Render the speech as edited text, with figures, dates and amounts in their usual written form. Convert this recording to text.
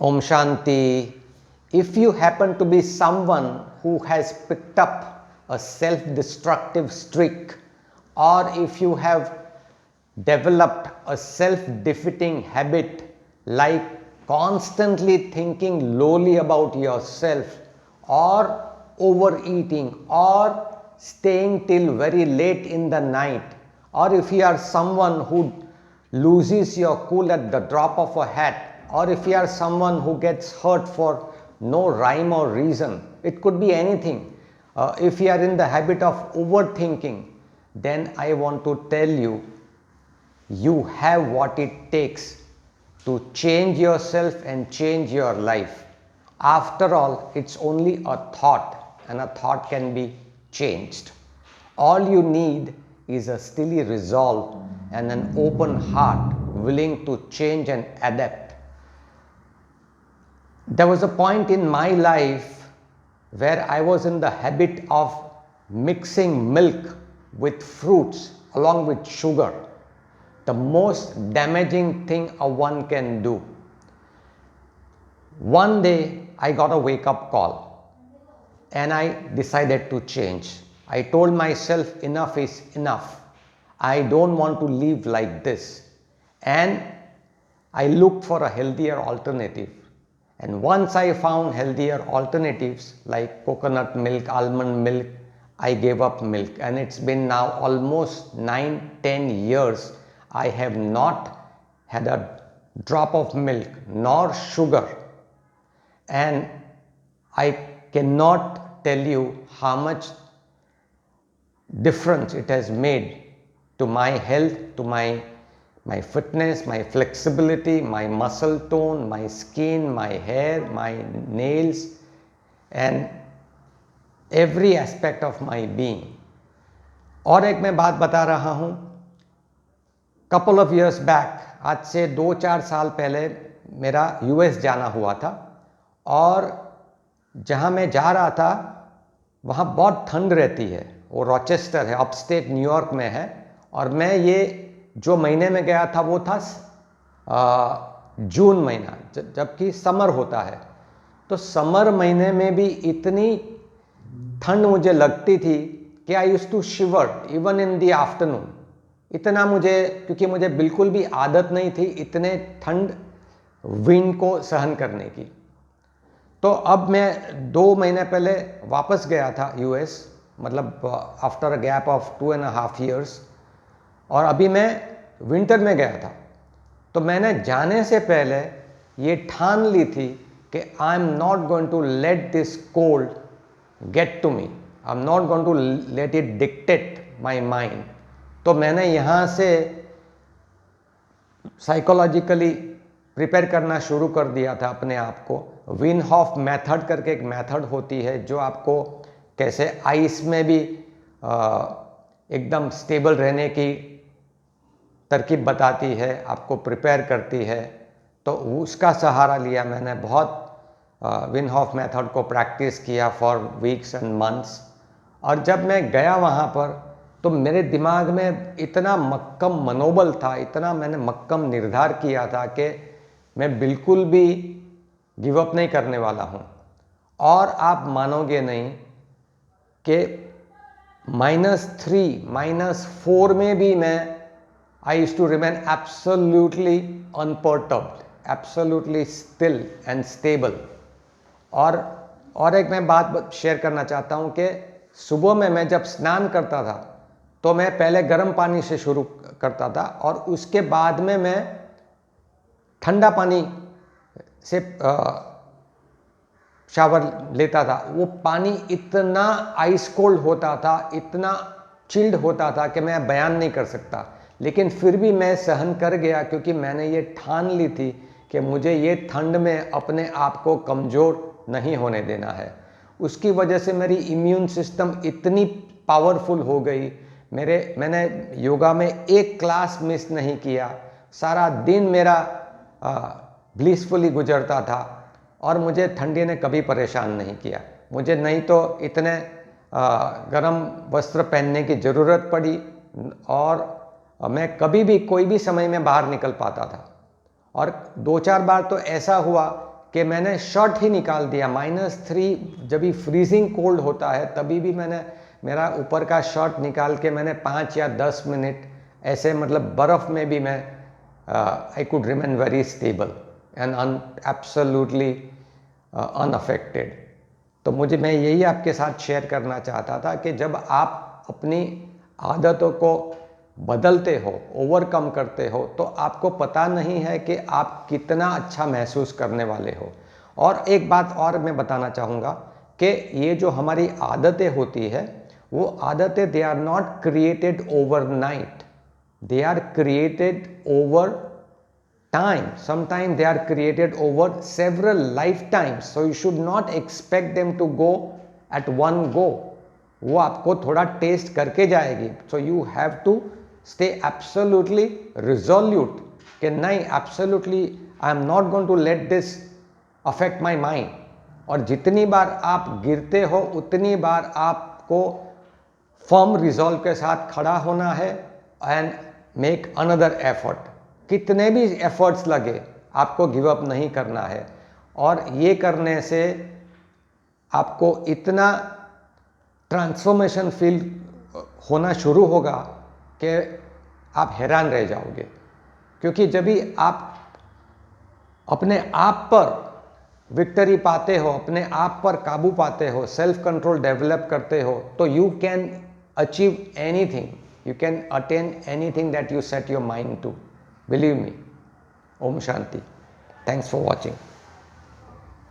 Om Shanti. If you happen to be someone who has picked up a self destructive streak, or if you have developed a self defeating habit like constantly thinking lowly about yourself, or overeating, or staying till very late in the night, or if you are someone who loses your cool at the drop of a hat, or if you are someone who gets hurt for no rhyme or reason, it could be anything. If you are in the habit of overthinking, then I want to tell you, you have what it takes to change yourself and change your life. After all, it's only a thought, and a thought can be changed. All you need is a steely resolve and an open heart willing to change and adapt. There was a point in my life where I was in the habit of mixing milk with fruits along with sugar, the most damaging thing a one can do. One day I got a wake up call and I decided to change. I told myself enough is enough. I don't want to live like this. And I looked for a healthier alternative. And once I found healthier alternatives like coconut milk, almond milk, I gave up milk. And it's been now almost 9-10 years. I have not had a drop of milk nor sugar. And I cannot tell you how much difference it has made to my health, to my fitness, my flexibility, my muscle tone, my skin, my hair, my nails, and every aspect of my being. और एक मैं बात बता रहा हूँ, couple of years back, आज से 2-4 साल पहले मेरा US जाना हुआ था, और जहाँ मैं जा रहा था वहाँ बहुत ठंड रहती है. वो रॉचेस्टर है, अपस्टेट न्यूयॉर्क में है, और मैं ये जो महीने में गया था वो था जून महीना, जबकि समर होता है. तो समर महीने में भी इतनी ठंड मुझे लगती थी कि I used to shiver even in the afternoon. इतना मुझे, क्योंकि मुझे बिल्कुल भी आदत नहीं थी इतने ठंड विंड को सहन करने की. तो अब मैं 2 महीने पहले वापस गया था US, मतलब after a gap of 2.5 years, और अभी मैं विंटर में गया था. तो मैंने जाने से पहले ये ठान ली थी कि I am not going to let this cold get to me, I am not going to let it dictate my mind. तो मैंने यहाँ से साइकोलॉजिकली प्रिपेयर करना शुरू कर दिया था अपने आप को. विन हॉफ मेथड करके एक मेथड होती है जो आपको कैसे आइस में भी एकदम स्टेबल रहने की तरकीब बताती है, आपको प्रिपेयर करती है. तो उसका सहारा लिया मैंने. बहुत विन हॉफ मेथड को प्रैक्टिस किया फॉर वीक्स एंड मंथ्स. और जब मैं गया वहाँ पर तो मेरे दिमाग में इतना मक्कम मनोबल था, इतना मैंने मक्कम निर्धार किया था कि मैं बिल्कुल भी गिव अप नहीं करने वाला हूँ. और आप मानोगे नहीं कि -3, -4 में भी मैं I used to remain absolutely unperturbed, absolutely still and stable. और एक मैं बात शेयर करना चाहता हूँ कि सुबह में मैं जब स्नान करता था तो मैं पहले गर्म पानी से शुरू करता था, और उसके बाद में मैं ठंडा पानी से शावर लेता था. वो पानी इतना आइस कोल्ड होता था, इतना चिल्ड होता था कि मैं बयान नहीं कर सकता. लेकिन फिर भी मैं सहन कर गया, क्योंकि मैंने ये ठान ली थी कि मुझे ये ठंड में अपने आप को कमज़ोर नहीं होने देना है. उसकी वजह से मेरी इम्यून सिस्टम इतनी पावरफुल हो गई. मैंने योगा में एक क्लास मिस नहीं किया. सारा दिन मेरा ब्लिसफुली गुजरता था, और मुझे ठंडी ने कभी परेशान नहीं किया. मुझे नहीं तो इतने गर्म वस्त्र पहनने की ज़रूरत पड़ी, और मैं कभी भी कोई भी समय में बाहर निकल पाता था. और 2-4 बार तो ऐसा हुआ कि मैंने शर्ट ही निकाल दिया। -3 जब भी फ्रीजिंग कोल्ड होता है तभी भी मैंने मेरा ऊपर का शर्ट निकाल के मैंने 5 या 10 मिनट ऐसे मतलब बर्फ़ में भी मैं I could remain very stable and absolutely unaffected. तो मैं यही आपके साथ शेयर करना चाहता था कि जब आप अपनी आदतों को बदलते हो, ओवरकम करते हो, तो आपको पता नहीं है कि आप कितना अच्छा महसूस करने वाले हो। और एक बात और मैं बताना चाहूँगा कि ये जो हमारी आदतें होती है, वो आदतें they are not created overnight, they are created over time. Sometimes they are created over several lifetimes, so you should not expect them to go at one go. वो आपको थोड़ा टेस्ट करके जाएगी। So you have to stay absolutely resolute कि नहीं, absolutely I am not going to let this affect my mind. और जितनी बार आप गिरते हो उतनी बार आपको फर्म रिजॉल्व के साथ खड़ा होना है एंड मेक अनदर एफर्ट। कितने भी एफर्ट्स लगे, आपको गिव अप नहीं करना है। और ये करने से आपको इतना ट्रांसफॉर्मेशन फील होना शुरू होगा कि आप हैरान रह जाओगे। क्योंकि जब भी आप अपने आप पर विक्ट्री पाते हो, अपने आप पर काबू पाते हो, सेल्फ कंट्रोल डेवलप करते हो, तो you can achieve anything, you can attain anything that you set your mind to. Believe me. Om Shanti. Thanks for watching.